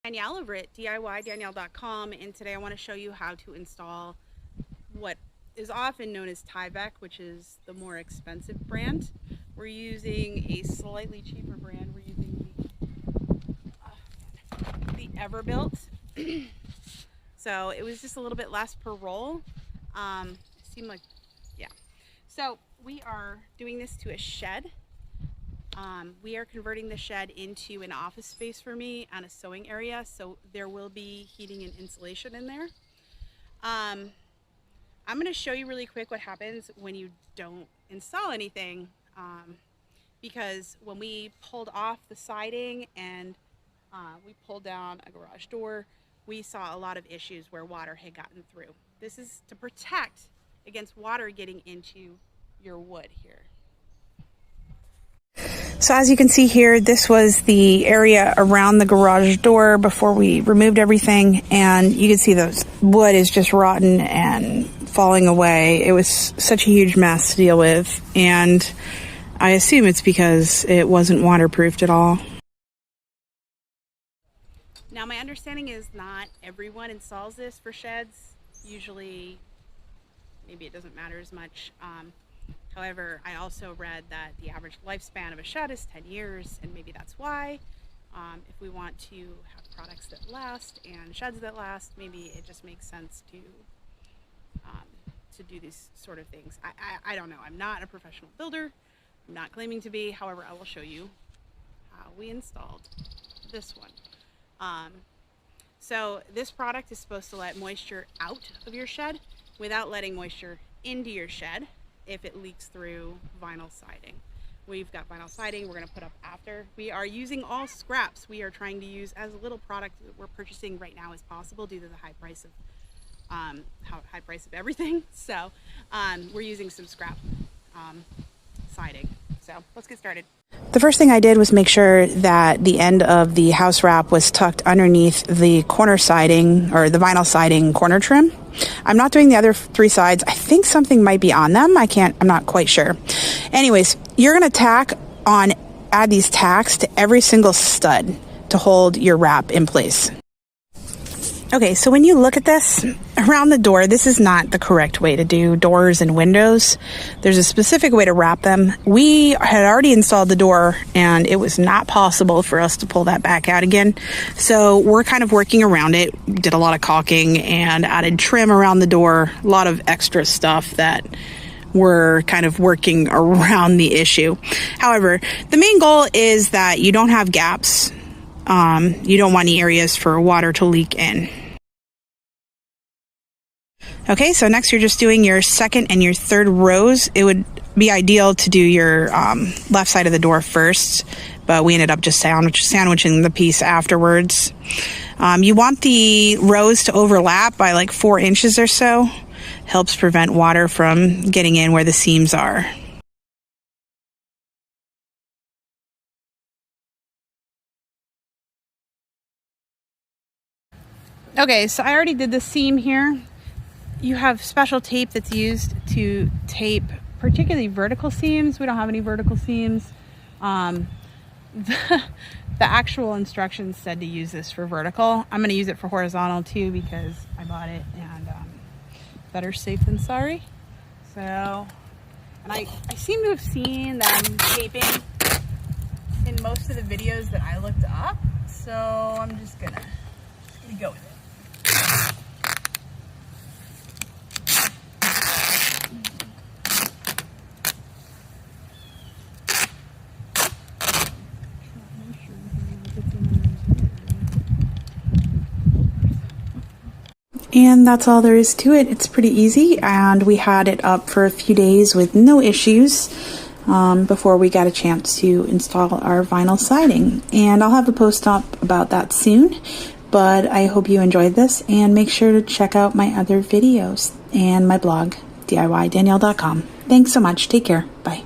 Danielle over at DIYDanielle.com, and today I want to show you how to install what is often known as Tyvek, which is the more expensive brand. We're using a slightly cheaper brand. We're using the Everbuilt. So it was just a little bit less per roll. It seemed like, yeah. So we are doing this to a shed. We are converting the shed into an office space for me and a sewing area, so there will be heating and insulation in there. I'm going to show you really quick what happens when you don't install anything, because when we pulled off the siding and we pulled down a garage door, we saw a lot of issues where water had gotten through. This is to protect against water getting into your wood here. So as you can see here, this was the area around the garage door before we removed everything, and you can see the wood is just rotten and falling away. It was such a huge mess to deal with, and I assume it's because it wasn't waterproofed at all. Now my understanding is not everyone installs this for sheds. Usually maybe it doesn't matter as much. However, I also read that the average lifespan of a shed is 10 years, and maybe that's why. If we want to have products that last and sheds that last, maybe it just makes sense to do these sort of things. I don't know. I'm not a professional builder. I'm not claiming to be. However, I will show you how we installed this one. So this product is supposed to let moisture out of your shed without letting moisture into your shed if it leaks through vinyl siding. We've got vinyl siding we're going to put up after. We are using all scraps. We are trying to use as little product that we're purchasing right now as possible due to the high price of everything. So we're using some scrap siding. So let's get started. The first thing I did was make sure that the end of the house wrap was tucked underneath the corner siding, or the vinyl siding corner trim. I'm not doing the other three sides. I think something might be on them. I'm not quite sure. Anyways, you're going to add these tacks to every single stud to hold your wrap in place. Okay, so when you look at this around the door, this is not the correct way to do doors and windows. There's a specific way to wrap them. We had already installed the door, and it was not possible for us to pull that back out again. So we're kind of working around it. Did a lot of caulking and added trim around the door. A lot of extra stuff that we're kind of working around the issue. However, the main goal is that you don't have gaps. You don't want any areas for water to leak in. Okay, so next you're just doing your second and your third rows. It would be ideal to do your left side of the door first, but we ended up just sandwiching the piece afterwards. You want the rows to overlap by like 4 inches or so. Helps prevent water from getting in where the seams are. Okay, so I already did the seam here. You have special tape that's used to tape particularly vertical seams. We don't have any vertical seams. The actual instructions said to use this for vertical. I'm going to use it for horizontal too because I bought it, and better safe than sorry. So, and I seem to have seen them taping in most of the videos that I looked up. So I'm just going to go with it. And that's all there is to it. It's pretty easy, and we had it up for a few days with no issues before we got a chance to install our vinyl siding. And I'll have a post up about that soon, but I hope you enjoyed this, and make sure to check out my other videos and my blog, DIYDanielle.com. Thanks so much. Take care. Bye.